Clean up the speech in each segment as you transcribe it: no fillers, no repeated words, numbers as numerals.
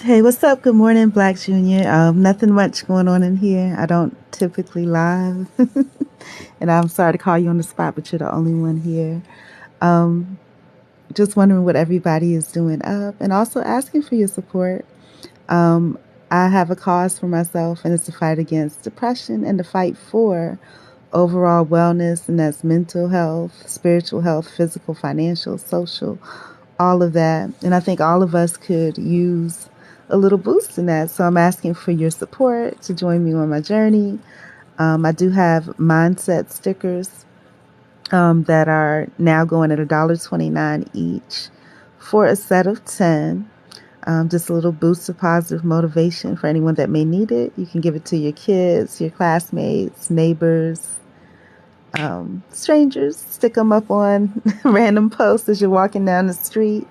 Hey, what's up? Good morning, Black Junior. Nothing much going on in here. I don't typically live, and I'm sorry to call you on the spot, but you're the only one here. Um, just wondering what everybody is doing up, and also asking for your support. Um, I have a cause for myself, and it's the fight against depression and the fight for overall wellness, and that's mental health, spiritual health, physical, financial, social, all of that. And I think all of us could use a little boost in that. So I'm asking for your support to join me on my journey. I do have mindset stickers that are now going at $1.29 each for a set of 10. Just a little boost of positive motivation for anyone that may need it. You can give it to your kids, your classmates, neighbors, strangers. Stick them up on random posts as you're walking down the street.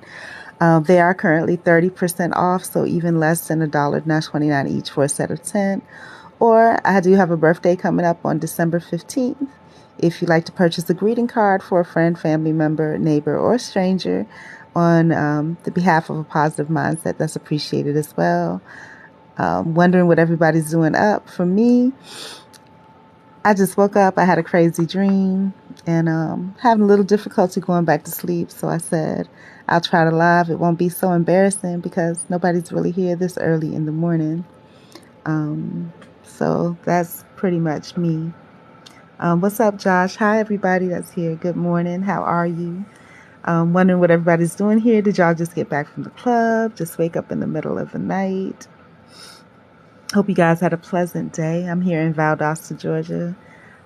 They are currently 30% off, so even less than $1.29 each for a set of 10. Or I do have a birthday coming up on December 15th. If you'd like to purchase a greeting card for a friend, family member, neighbor, or stranger on the behalf of a positive mindset, that's appreciated as well. Wondering what everybody's doing up. For me, I just woke up. I had a crazy dream and having a little difficulty going back to sleep. So I said, I'll try to live. It won't be so embarrassing because nobody's really here this early in the morning. So that's pretty much me. What's up, Josh? Hi, everybody that's here. Good morning. How are you? Wondering what everybody's doing here. Did y'all just get back from the club? Just wake up in the middle of the night? Hope you guys had a pleasant day. I'm here in Valdosta, Georgia.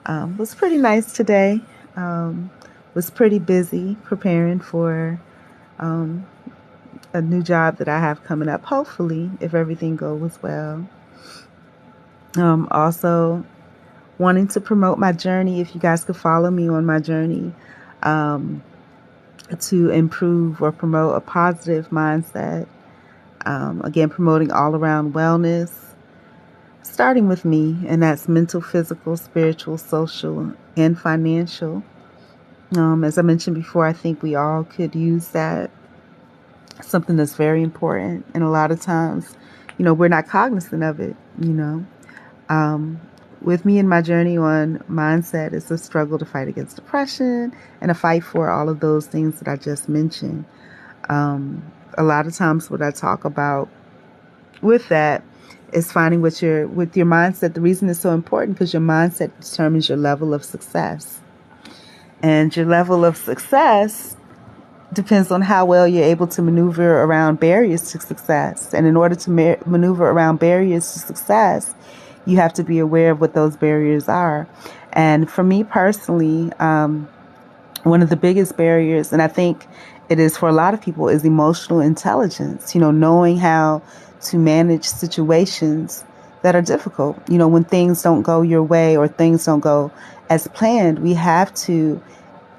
It was pretty nice today. Was pretty busy preparing for a new job that I have coming up, hopefully, if everything goes well. Also, wanting to promote my journey. If you guys could follow me on my journey to improve or promote a positive mindset. Again, promoting all around wellness, starting with me, and that's mental, physical, spiritual, social, and financial. As I mentioned before, I think we all could use that. Something that's very important. And a lot of times, we're not cognizant of it, With me and my journey on mindset, it's a struggle to fight against depression and a fight for all of those things that I just mentioned. A lot of times what I talk about with that is finding with your mindset. The reason it's so important because your mindset determines your level of success. And your level of success depends on how well you're able to maneuver around barriers to success. And in order to maneuver around barriers to success, you have to be aware of what those barriers are. And for me personally, one of the biggest barriers, and I think it is for a lot of people, is emotional intelligence. Knowing how to manage situations that are difficult. When things don't go your way or things don't go as planned, we have to,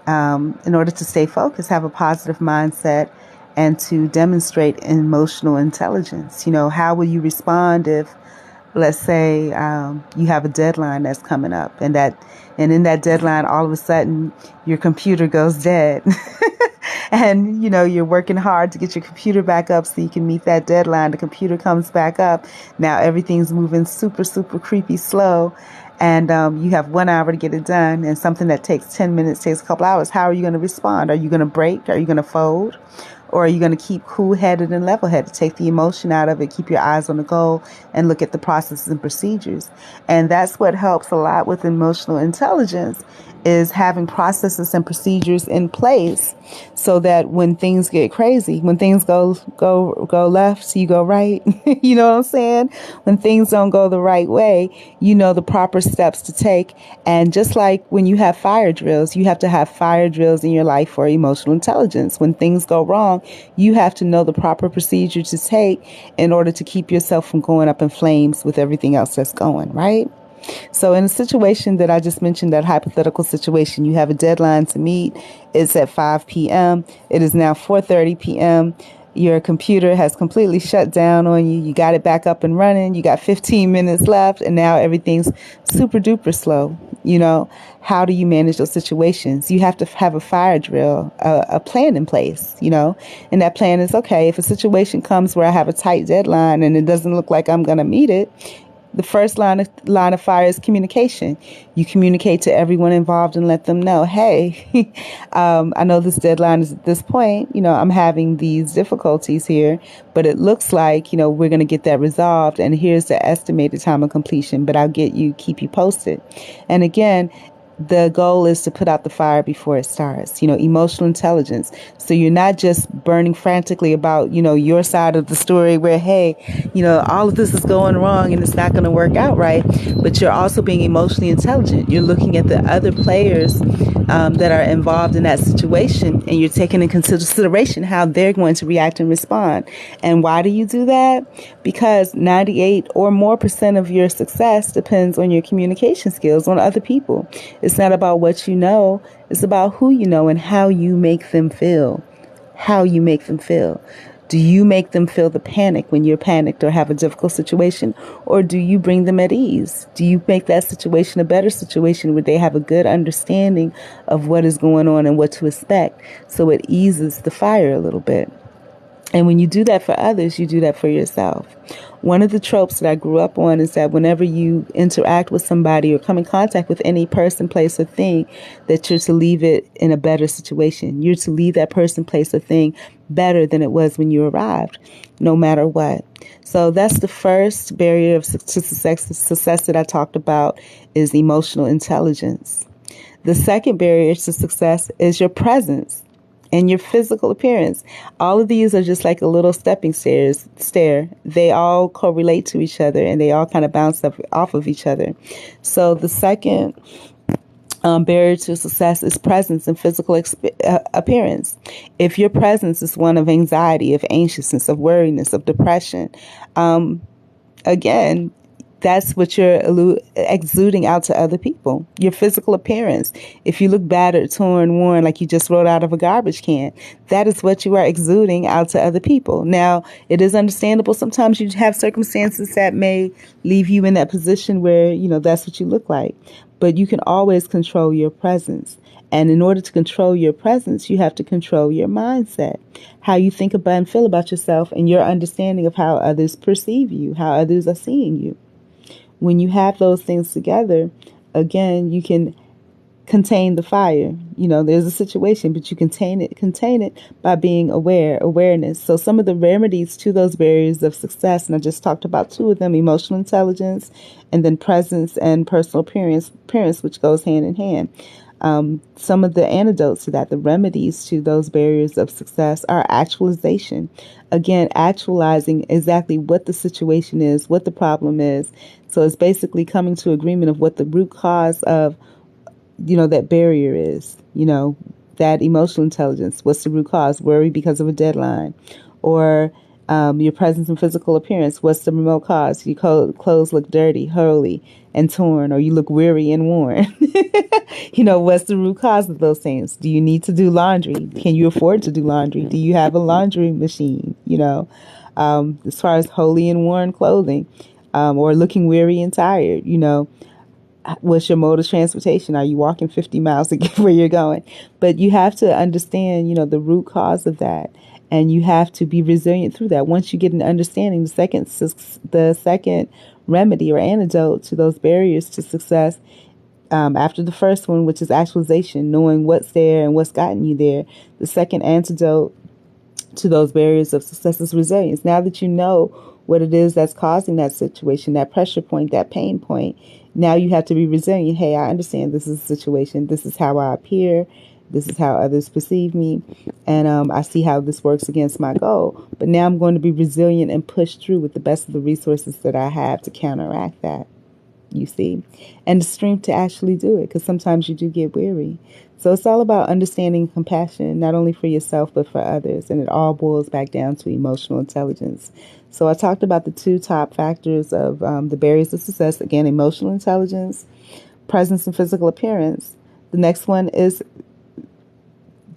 in order to stay focused, have a positive mindset and to demonstrate emotional intelligence. How will you respond if, let's say, you have a deadline that's coming up and in that deadline, all of a sudden your computer goes dead and, you're working hard to get your computer back up so you can meet that deadline. The computer comes back up. Now everything's moving super, super creepy slow. And you have 1 hour to get it done, and something that takes 10 minutes takes a couple hours. How are you going to respond? Are you going to break? Are you going to fold? Or are you going to keep cool-headed and level-headed? Take the emotion out of it, keep your eyes on the goal, and look at the processes and procedures. And that's what helps a lot with emotional intelligence, is having processes and procedures in place so that when things get crazy, when things go left, you go right. You know what I'm saying? When things don't go the right way, you know the proper steps to take. And just like when you have fire drills, you have to have fire drills in your life for emotional intelligence. When things go wrong, you have to know the proper procedure to take in order to keep yourself from going up in flames with everything else that's going, right? So in a situation that I just mentioned, that hypothetical situation, you have a deadline to meet. It's at 5 p.m. It is now 4:30 p.m. Your computer has completely shut down on you. You got it back up and running. You got 15 minutes left, and now everything's super duper slow. How do you manage those situations? You have to have a fire drill, a plan in place, and that plan is, okay, if a situation comes where I have a tight deadline and it doesn't look like I'm going to meet it, the first line of fire is communication. You communicate to everyone involved and let them know, hey, I know this deadline is at this point. I'm having these difficulties here, but it looks like, we're going to get that resolved. And here's the estimated time of completion, but I'll keep you posted. And again, the goal is to put out the fire before it starts, emotional intelligence. So you're not just burning frantically about, your side of the story where, hey, all of this is going wrong and it's not going to work out right. But you're also being emotionally intelligent. You're looking at the other players that are involved in that situation, and you're taking into consideration how they're going to react and respond. And why do you do that? Because 98 or more % of your success depends on your communication skills on other people. It's not about what you know. It's about who you know and how you make them feel. How you make them feel. Do you make them feel the panic when you're panicked or have a difficult situation? Or do you bring them at ease? Do you make that situation a better situation where they have a good understanding of what is going on and what to expect, so it eases the fire a little bit? And when you do that for others, you do that for yourself. One of the tropes that I grew up on is that whenever you interact with somebody or come in contact with any person, place, or thing, that you're to leave it in a better situation. You're to leave that person, place, or thing better than it was when you arrived, no matter what. So that's the first barrier of success that I talked about, is emotional intelligence. The second barrier to success is your presence and your physical appearance. All of these are just like a little stepping stair. They all correlate to each other, and they all kind of bounce off of each other. So the second barrier to success is presence and physical appearance. If your presence is one of anxiety, of anxiousness, of worriness, of depression, again, that's what you're exuding out to other people. Your physical appearance. If you look battered, torn, worn, like you just rolled out of a garbage can, that is what you are exuding out to other people. Now, it is understandable. Sometimes you have circumstances that may leave you in that position where, that's what you look like. But you can always control your presence. And in order to control your presence, you have to control your mindset, how you think about and feel about yourself, and your understanding of how others perceive you, how others are seeing you. When you have those things together, again, you can contain the fire. There's a situation, but you contain it by being awareness. So some of the remedies to those barriers of success, and I just talked about two of them, emotional intelligence and then presence and personal appearance, which goes hand in hand. Some of the antidotes to that, the remedies to those barriers of success, are actualization. Again, actualizing exactly what the situation is, what the problem is. So it's basically coming to agreement of what the root cause of, that barrier is, that emotional intelligence. What's the root cause? Worry because of a deadline, or your presence and physical appearance. What's the remote cause? Your clothes look dirty, hurly, and torn, or you look weary and worn. What's the root cause of those things? Do you need to do laundry? Can you afford to do laundry? Do you have a laundry machine? As far as holy and worn clothing, or looking weary and tired, what's your mode of transportation? Are you walking 50 miles to get where you're going? But you have to understand, the root cause of that. And you have to be resilient through that. Once you get an understanding, the second remedy or antidote to those barriers to success, after the first one, which is actualization, knowing what's there and what's gotten you there, the second antidote to those barriers of success is resilience. Now that you know what it is that's causing that situation, that pressure point, that pain point, now you have to be resilient. Hey, I understand this is a situation. This is how I appear. This is how others perceive me. And I see how this works against my goal. But now I'm going to be resilient and push through with the best of the resources that I have to counteract that, you see. And the strength to actually do it, because sometimes you do get weary. So it's all about understanding and compassion, not only for yourself, but for others. And it all boils back down to emotional intelligence. So I talked about the two top factors of the barriers of success. Again, emotional intelligence, presence and physical appearance. The next one is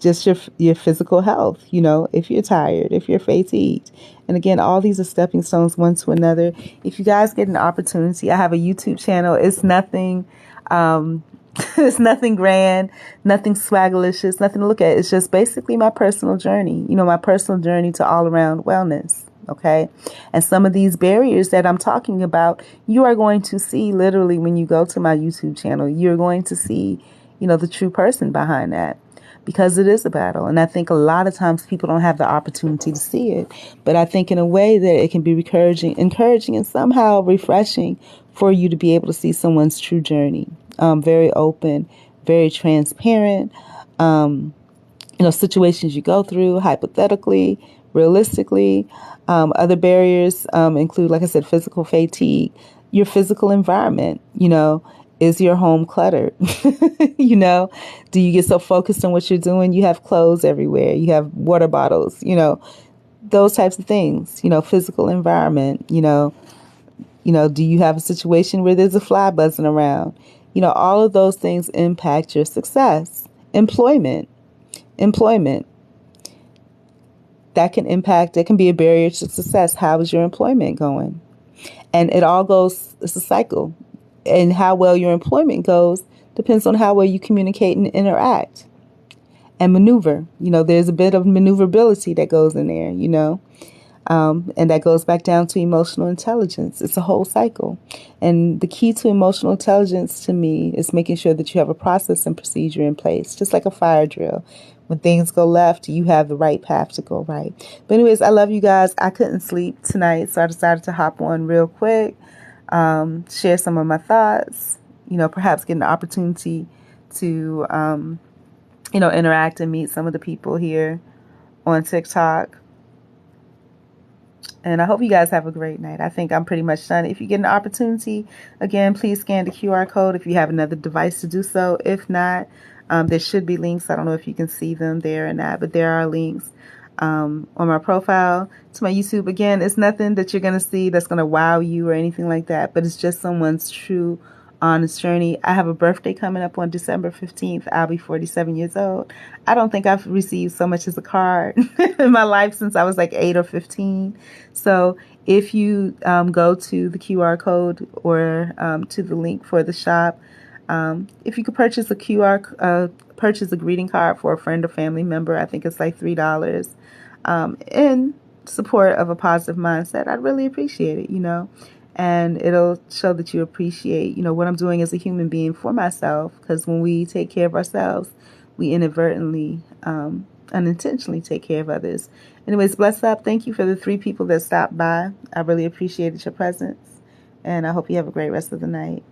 just your physical health, if you're tired, if you're fatigued. And again, all these are stepping stones one to another. If you guys get an opportunity, I have a YouTube channel. It's nothing, it's nothing grand, nothing swagalicious, nothing to look at. It's just basically my personal journey, my personal journey to all around wellness. Okay. And some of these barriers that I'm talking about, you are going to see literally when you go to my YouTube channel. You're going to see, the true person behind that, because it is a battle. And I think a lot of times people don't have the opportunity to see it. But I think in a way that it can be encouraging and somehow refreshing for you to be able to see someone's true journey. Very open, very transparent. Situations you go through, hypothetically, realistically. Other barriers include, like I said, physical fatigue, your physical environment. Is your home cluttered? Do you get so focused on what you're doing? You have clothes everywhere. You have water bottles, those types of things, physical environment, do you have a situation where there's a fly buzzing around? All of those things impact your success. Employment. That can be a barrier to success. How is your employment going? And it's a cycle. And how well your employment goes depends on how well you communicate and interact and maneuver. There's a bit of maneuverability that goes in there, and that goes back down to emotional intelligence. It's a whole cycle. And the key to emotional intelligence to me is making sure that you have a process and procedure in place, just like a fire drill. When things go left, you have the right path to go right. But anyways, I love you guys. I couldn't sleep tonight, so I decided to hop on real quick, share some of my thoughts, perhaps get an opportunity to, interact and meet some of the people here on TikTok. And I hope you guys have a great night. I think I'm pretty much done. If you get an opportunity, again, please scan the QR code if you have another device to do so. If not, there should be links. I don't know if you can see them there or not, but there are links on my profile to my YouTube. Again, it's nothing that you're going to see that's going to wow you or anything like that, but it's just someone's true, honest journey. I have a birthday coming up on December 15th. I'll be 47 years old. I don't think I've received so much as a card in my life since I was like 8 or 15. So if you go to the QR code or to the link for the shop, if you could purchase a greeting card for a friend or family member, I think it's like $3, in support of a positive mindset, I'd really appreciate it, and it'll show that you appreciate, what I'm doing as a human being for myself, because when we take care of ourselves, we inadvertently, unintentionally take care of others. Anyways, bless up. Thank you for the 3 people that stopped by. I really appreciated your presence, and I hope you have a great rest of the night.